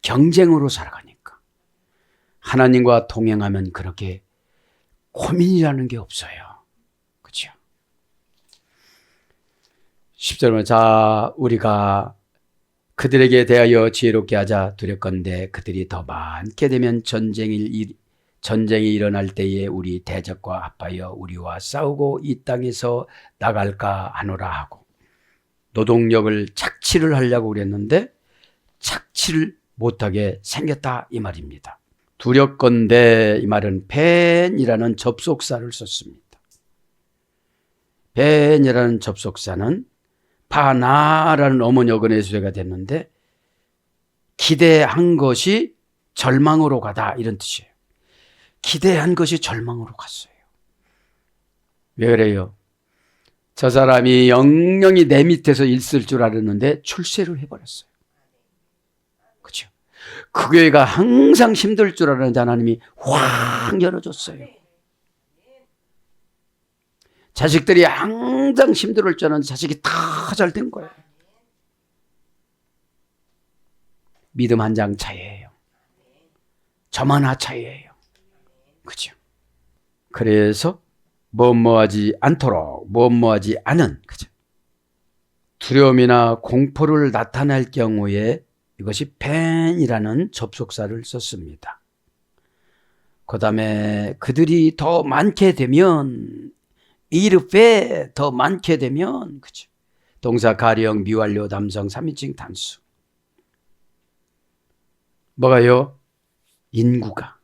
[SPEAKER 2] 경쟁으로 살아가니까. 하나님과 동행하면 그렇게 고민이라는 게 없어요. 그렇죠? 10절은 자, 우리가 그들에게 대하여 지혜롭게 하자. 두렵건대 그들이 더 많게 되면 전쟁이 일어날 때에 우리 대적과 합하여 우리와 싸우고 이 땅에서 나갈까 하노라 하고, 노동력을 착취를 하려고 그랬는데 착취를 못하게 생겼다 이 말입니다. 두렵건대 이 말은 벤이라는 접속사를 썼습니다. 벤이라는 접속사는 바나라는 어머니어근의 수제가 됐는데 기대한 것이 절망으로 가다 이런 뜻이에요. 기대한 것이 절망으로 갔어요. 왜 그래요? 저 사람이 영영이 내 밑에서 있을 줄 알았는데 출세를 해버렸어요. 그렇죠? 그 교회가 항상 힘들 줄 알았는데 하나님이 확 열어줬어요. 자식들이 항상 힘들을 줄 알았는데 자식이 다 잘 된 거예요. 믿음 한 장 차이예요. 점 하나 차이예요. 그죠? 그래서 뭐하지 않도록 뭐하지 않은, 그죠? 두려움이나 공포를 나타낼 경우에 이것이 벤이라는 접속사를 썼습니다. 그 다음에 그들이 더 많게 되면, 이르페 더 많게 되면, 그죠? 동사 가령 미완료 담성 3인칭 단수. 뭐가요? 인구가.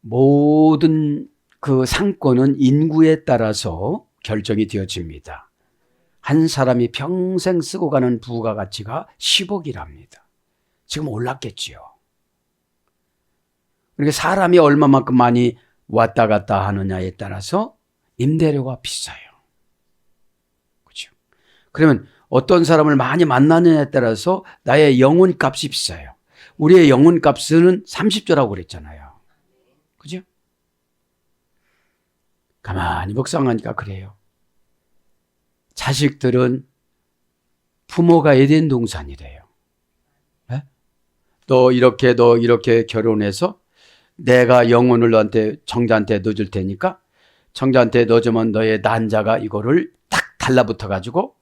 [SPEAKER 2] 모든 그 상권은 인구에 따라서 결정이 되어집니다. 한 사람이 평생 쓰고 가는 부가 가치가 10억이랍니다. 지금 올랐겠지요. 그러니까 사람이 얼마만큼 많이 왔다 갔다 하느냐에 따라서 임대료가 비싸요. 그렇죠? 그러면 어떤 사람을 많이 만나느냐에 따라서 나의 영혼 값이 비싸요. 우리의 영혼 값은 30조라고 그랬잖아요. 그죠? 가만히 묵상하니까 그래요. 자식들은 부모가 에덴 동산이래요. 네? 너 이렇게 결혼해서 내가 영혼을 너한테 정자한테 넣어줄 테니까 정자한테 넣어주면 너의 난자가 이거를 딱 달라붙어 가지고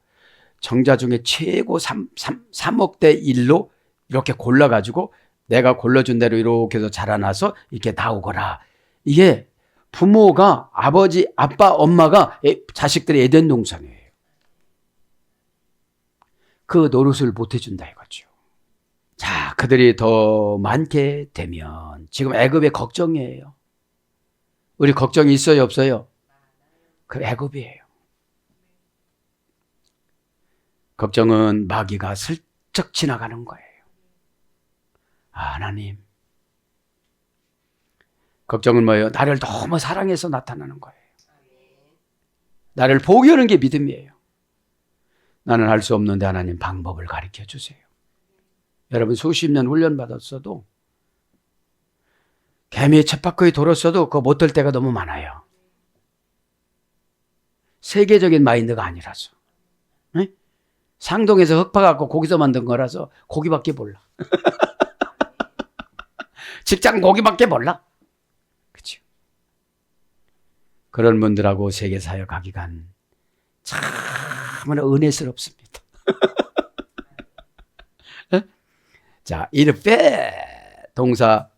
[SPEAKER 2] 정자 중에 최고 3억 대 1로 이렇게 골라가지고 내가 골라준 대로 이렇게 해서 자라나서 이렇게 나오거라. 이게 부모가 아버지, 아빠, 엄마가 자식들의 에덴 동산이에요. 그 노릇을 못 해준다 이거죠. 자, 그들이 더 많게 되면 지금 애굽의 걱정이에요. 우리 걱정이 있어요, 없어요? 그 애굽이에요. 걱정은 마귀가 슬쩍 지나가는 거예요. 하나님. 걱정은 뭐예요? 나를 너무 사랑해서 나타나는 거예요. 나를 포기하는 게 믿음이에요. 나는 할 수 없는데 하나님 방법을 가르쳐 주세요. 여러분 수십 년 훈련 받았어도 개미의 쳇바퀴 돌았어도 그거 못 들 때가 너무 많아요. 세계적인 마인드가 아니라서. 네? 상동에서 흙 파갖고 고기서 만든 거라서 고기밖에 몰라. 직장 고기밖에 몰라. 그렇죠? 그런 분들하고 세계사역하기가 참으로 은혜스럽습니다. 자, 이르페 동사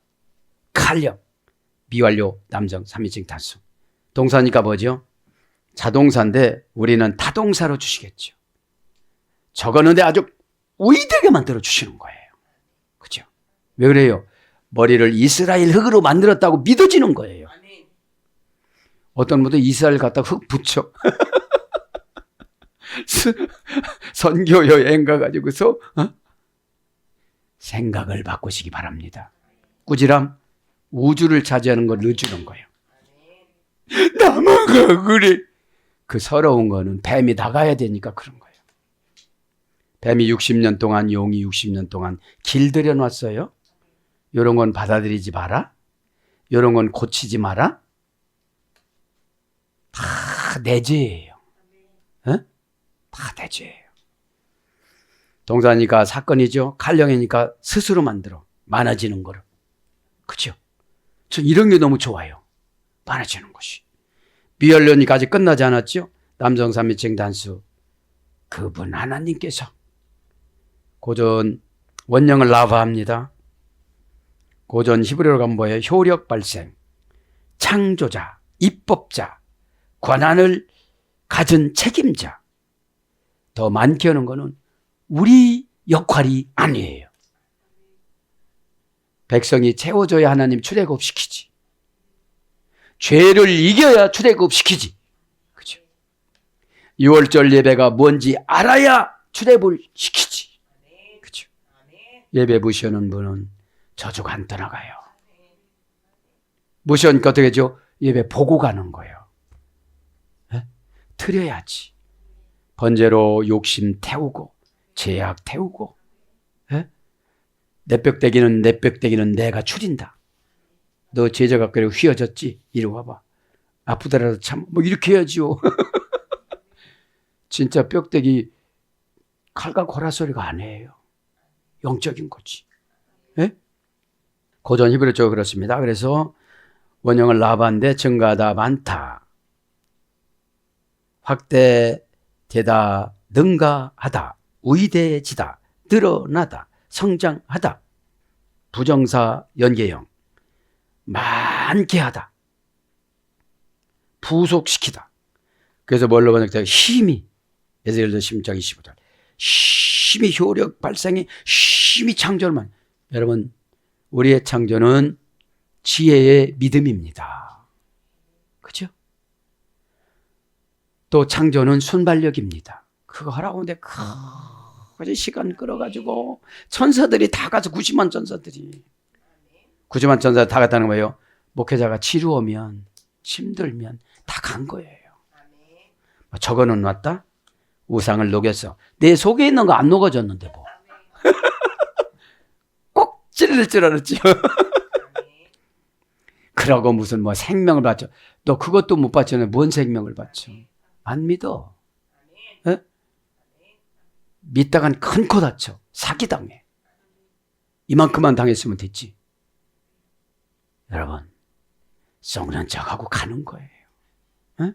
[SPEAKER 2] 칼령 미완료 남정 3인칭 단수. 동사니까 뭐죠? 자동사인데 우리는 타동사로 주시겠죠. 적었는데 아주 우이되게 만들어 주시는 거예요. 그죠? 왜 그래요? 머리를 이스라엘 흙으로 만들었다고 믿어지는 거예요. 어떤 분도 이스라엘 갖다 흙 붙여. 선교 여행 가가지고서 생각을 바꾸시기 바랍니다. 꾸지람 우주를 차지하는 걸 넣어주는 거예요. 나만 그래. 그 서러운 거는 뱀이 나가야 되니까 그런 거예요. 뱀이 60년 동안 용이 60년 동안 길들여 놨어요. 이런 건 받아들이지 마라. 이런 건 고치지 마라. 다 내 죄예요. 어? 다 내 죄예요. 동사니까 사건이죠. 칼령이니까 스스로 만들어. 많아지는 거를. 그죠? 전 이런 게 너무 좋아요. 많아지는 것이. 미완료니까 아직 끝나지 않았죠. 남성 3인칭 단수. 그분 하나님께서 고전 원령을 라바합니다. 고전 히브리어로 가면 뭐예요? 효력 발생, 창조자, 입법자, 권한을 가진 책임자. 더 많게 하는 거는 우리 역할이 아니에요. 백성이 채워줘야 하나님 출애굽시키지. 죄를 이겨야 출애굽시키지. 그죠? 6월절 예배가 뭔지 알아야 출애굽을 시키지. 그죠? 예배 무시하는 분은 저주가 안 떠나가요. 무시하니까 어떻게 하죠? 예배 보고 가는 거예요. 네? 드려야지. 번제로 욕심 태우고 죄악 태우고 네? 내 뼈대기는 내가 추린다. 너 제자가 그래 휘어졌지? 이리 와봐. 아프더라도 참 뭐 이렇게 해야지요. 진짜 뼈대기 칼과 고라 소리가 아니에요. 영적인 거지. 네? 고전 히브리 쪽은 그렇습니다. 그래서 원형을 라반데 증가하다 많다. 확대되다 능가하다. 위대해지다. 늘어나다. 성장하다. 부정사 연계형. 많게 하다. 부속시키다. 그래서 뭘로 번역돼요? 힘이. 에스겔서 10장 25절. 힘이 효력 발생이 힘이 창조만. 여러분 우리의 창조는 지혜의 믿음입니다. 그죠? 또 창조는 순발력입니다. 그거 하라고 하는데 그 시간 끌어가지고 천사들이 다 가서 90만 천사들이 90만 천사 다 갔다는 거예요. 목회자가 지루하면 힘들면 다 간 거예요. 적어는 왔다. 우상을 녹였어. 내 속에 있는 거 안 녹아졌는데 뭐. 꼭 찔릴 줄 알았지. 그러고 무슨 뭐 생명을 받죠. 너 그것도 못 받잖아요. 뭔 생명을 받죠. 안 믿어. 에? 믿다간 큰 코 다쳐. 사기당해. 이만큼만 당했으면 됐지. 여러분, 썩는 척하고 가는 거예요. 에?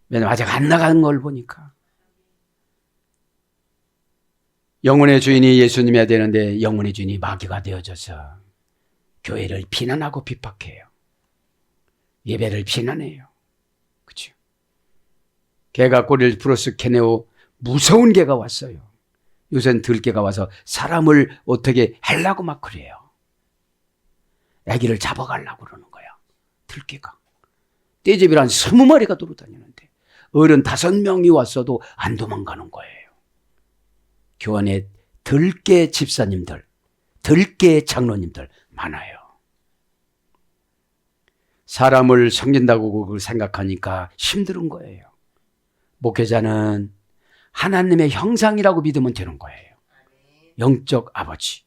[SPEAKER 2] 왜냐면 아직 안 나가는 걸 보니까. 영혼의 주인이 예수님이어야 되는데 영혼의 주인이 마귀가 되어져서 교회를 비난하고 비박해요. 예배를 비난해요. 그렇죠? 개가 꼬리를 풀어서 캐내오 무서운 개가 왔어요. 요새는 들개가 와서 사람을 어떻게 하려고 막 그래요. 아기를 잡아가려고 그러는 거야. 들개가. 떼집이란 한 20마리가 돌아다니는데 어른 5명이 왔어도 안 도망가는 거예요. 교환에 들개 집사님들, 들개 장로님들 많아요. 사람을 섬긴다고 생각하니까 힘든 거예요. 목회자는 하나님의 형상이라고 믿으면 되는 거예요. 영적 아버지.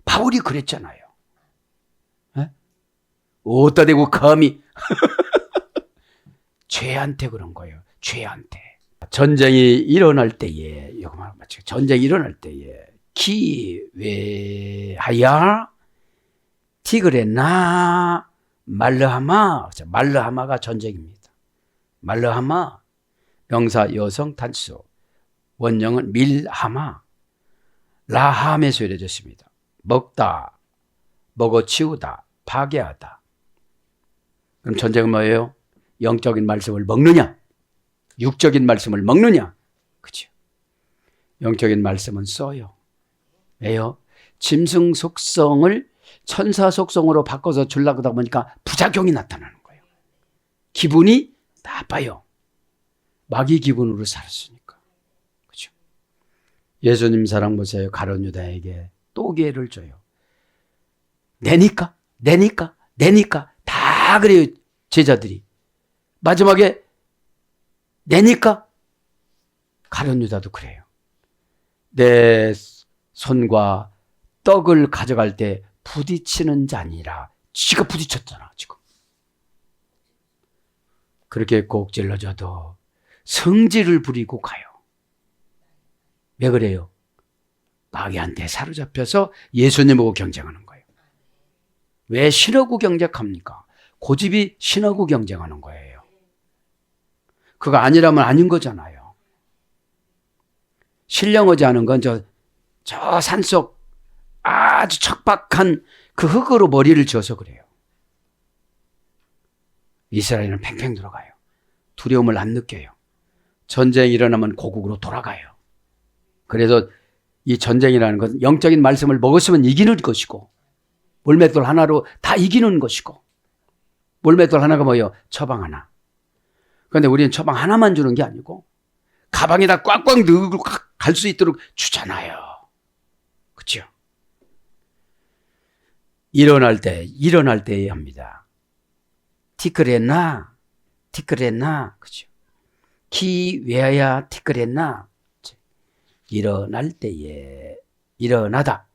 [SPEAKER 2] 바울이 그랬잖아요. 에? 어디다 대고 감히 죄한테 그런 거예요. 죄한테. 전쟁이 일어날 때에, 이거만 맞죠. 전쟁이 일어날 때에 기회하야 티그레나 말르하마. 말르하마가 전쟁입니다. 말르하마 명사 여성 단수, 원형은 밀하마, 라함에서 이루어졌습니다. 먹다, 먹어치우다, 파괴하다. 그럼 전쟁은 뭐예요? 영적인 말씀을 먹느냐? 육적인 말씀을 먹느냐? 그죠? 영적인 말씀은 써요. 왜요? 짐승 속성을 천사 속성으로 바꿔서 주려고 하다 보니까 부작용이 나타나는 거예요. 기분이 나빠요. 마귀 기분으로 살았으니까. 그죠? 예수님 사랑 보세요. 가룟 유다에게 또 기회를 줘요. 내니까 다 그래요. 제자들이. 마지막에 내니까 가룟 유다도 그래요. 내 손과 떡을 가져갈 때 부딪히는 자니라. 지가 부딪혔잖아 지금. 그렇게 꼭 찔러줘도 성질을 부리고 가요. 왜 그래요? 마귀한테 사로잡혀서 예수님하고 경쟁하는 거예요. 왜 신하고 경쟁합니까? 고집이 신하고 경쟁하는 거예요. 그거 아니라면 아닌 거잖아요. 신령하지 않은 건 저 산속 아주 척박한 그 흙으로 머리를 지어서 그래요. 이스라엘은 팽팽 들어가요. 두려움을 안 느껴요. 전쟁이 일어나면 고국으로 돌아가요. 그래서 이 전쟁이라는 것은 영적인 말씀을 먹었으면 이기는 것이고, 몰맷돌 하나로 다 이기는 것이고, 몰맷돌 하나가 뭐예요? 처방 하나. 그런데 우리는 처방 하나만 주는 게 아니고 가방에다 꽉꽉 넣고 갈 수 있도록 주잖아요. 그렇죠? 일어날 때에 합니다. 티크레나, 그렇죠? 기외야 티크레나. 일어날 때에, 일어나다.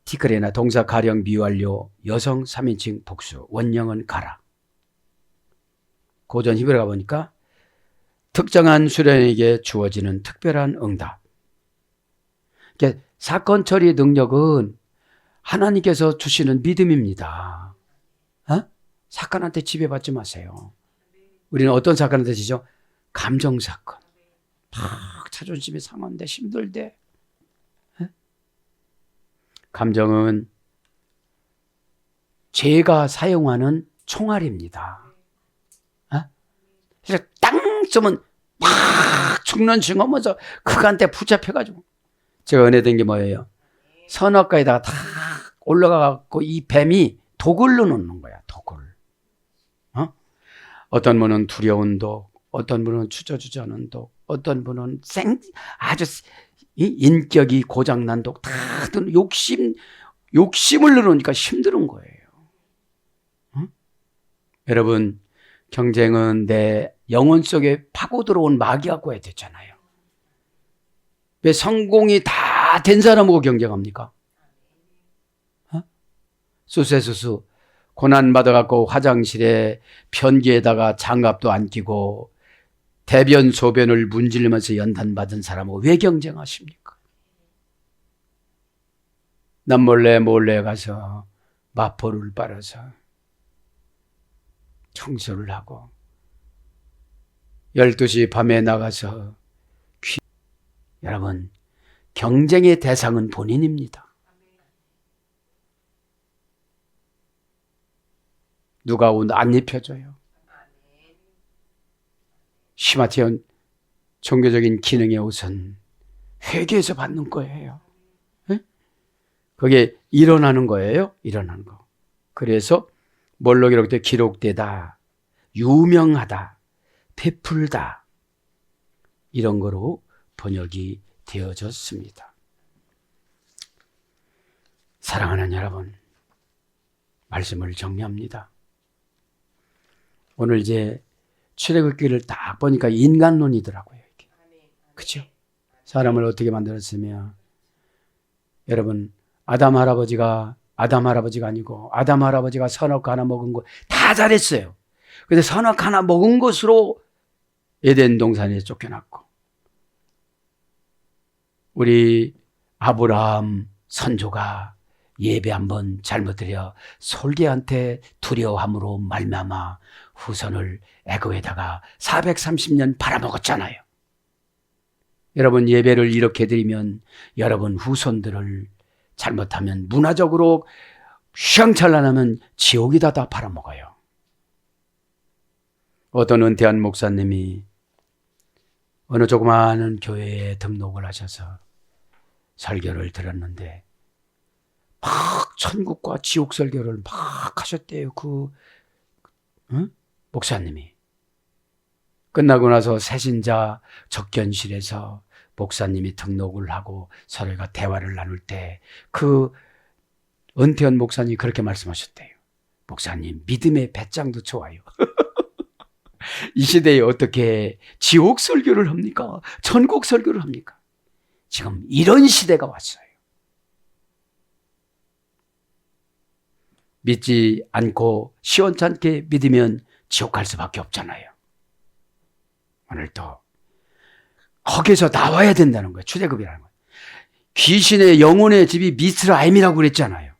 [SPEAKER 2] 티크레나 동사 가령 미완료 여성 3인칭 복수, 원형은 가라. 고전 히브리어 가보니까 특정한 수련에게 주어지는 특별한 응답. 그러니까 사건 처리 능력은 하나님께서 주시는 믿음입니다. 사건한테 지배받지 마세요. 우리는 어떤 사건한테 지죠? 감정 사건. 막 자존심이 상한데 힘들대. 감정은 죄가 사용하는 총알입니다. 그래서 땅 쏘면 막 죽는 징하면서 그한테 붙잡혀가지고. 제가 은혜된 게 뭐예요? 선악가에다가 다 올라가갖고 이 뱀이 독을 넣는 거야. 독을. 어떤 분은 두려운 독, 어떤 분은 추저주저하는 독, 어떤 분은 아주 인격이 고장난 독, 다들 욕심을 누르니까 힘든 거예요. 응? 여러분, 경쟁은 내 영혼 속에 파고 들어온 마귀하고 해야 되잖아요. 왜 성공이 다 된 사람하고 경쟁합니까? 수세수수 고난받아갖고 화장실에 변기에다가 장갑도 안 끼고 대변 소변을 문지르면서 연단받은 사람하고 왜 경쟁하십니까? 난 몰래 가서 마포를 빨아서 청소를 하고 12시 밤에 나가서 여러분, 경쟁의 대상은 본인입니다. 누가 옷 안 입혀줘요. 시마티온 종교적인 기능의 옷은 회개에서 받는 거예요. 네? 그게 일어나는 거예요. 일어나는 거. 그래서 뭘로 기록돼? 기록되다, 유명하다, 베풀다, 이런 거로 번역이 되어졌습니다. 사랑하는 여러분, 말씀을 정리합니다. 오늘 이제 출애굽기를 딱 보니까 인간론이더라고요. 이게. 그렇죠? 사람을 어떻게 만들었으며, 여러분, 아담 할아버지가 아니고 아담 할아버지가 선악 하나 먹은 거 다 잘했어요. 근데 선악 하나 먹은 것으로 에덴 동산에 쫓겨났고, 우리 아브라함 선조가 예배 한번 잘못 드려 솔개한테 두려워함으로 말미암아 후손을 애굽에다가 430년 팔아먹었잖아요. 여러분, 예배를 이렇게 드리면 여러분 후손들을 잘못하면 문화적으로 휘황찬란하면 지옥이다 다 팔아먹어요. 어떤 은퇴한 목사님이 어느 조그마한 교회에 등록을 하셔서 설교를 들었는데 막 천국과 지옥 설교를 막 하셨대요. 목사님이. 끝나고 나서 새신자 접견실에서 목사님이 등록을 하고 서로가 대화를 나눌 때 그 은퇴한 목사님이 그렇게 말씀하셨대요. 목사님, 믿음의 배짱도 좋아요. 이 시대에 어떻게 지옥 설교를 합니까? 천국 설교를 합니까? 지금 이런 시대가 왔어요. 믿지 않고 시원찮게 믿으면 지옥 갈 수밖에 없잖아요. 오늘도 거기서 나와야 된다는 거예요. 출애굽이라는 거예요. 귀신의 영혼의 집이 미스라임이라고 그랬잖아요.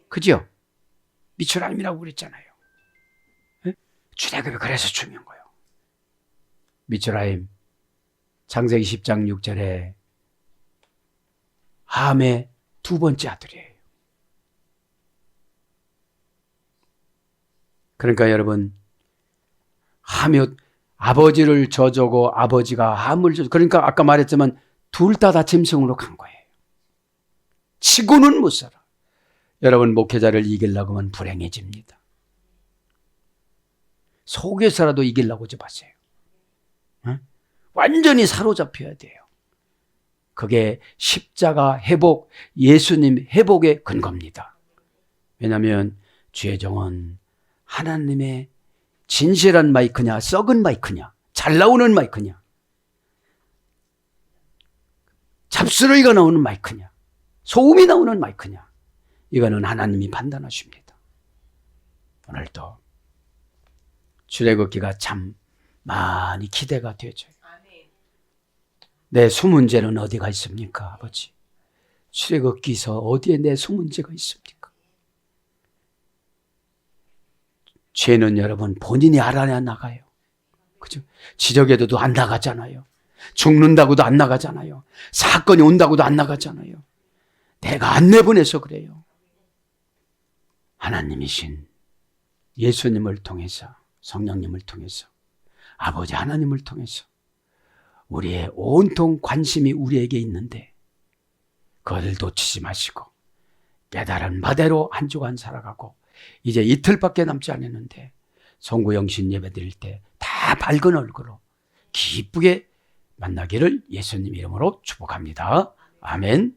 [SPEAKER 2] 그죠? 미스라임이라고 그랬잖아요. 네? 출애굽이 그래서 중요한 거예요. 미스라임, 창세기 10장 6절에 함의 두 번째 아들이에요. 그러니까 여러분, 함이 아버지를 저주고 아버지가 함을 저주. 그러니까 아까 말했지만 둘 다 짐승으로 간 거예요. 치고는 못 살아. 여러분, 목회자를 이기려고 하면 불행해집니다. 속에서라도 이기려고 하지 마세요. 응? 완전히 사로잡혀야 돼요. 그게 십자가 회복, 예수님 회복의 근거입니다. 왜냐하면 주의 종은 하나님의 진실한 마이크냐, 썩은 마이크냐, 잘 나오는 마이크냐, 잡스러기가 나오는 마이크냐, 소음이 나오는 마이크냐, 이거는 하나님이 판단하십니다. 오늘도 출애굽기가 참 많이 기대가 되죠. 내 숨은 죄는 어디가 있습니까, 아버지? 출애굽기서 어디에 내 숨은 죄가 있습니까? 죄는 여러분 본인이 알아야 나가요. 그죠? 지적해도 안 나가잖아요. 죽는다고도 안 나가잖아요. 사건이 온다고도 안 나가잖아요. 내가 안 내보내서 그래요. 하나님이신 예수님을 통해서, 성령님을 통해서, 아버지 하나님을 통해서 우리의 온통 관심이 우리에게 있는데 그것을 놓치지 마시고 깨달은 바대로 한 주간 살아가고, 이제 이틀밖에 남지 않았는데 송구영신 예배 드릴 때 다 밝은 얼굴로 기쁘게 만나기를 예수님 이름으로 축복합니다. 아멘.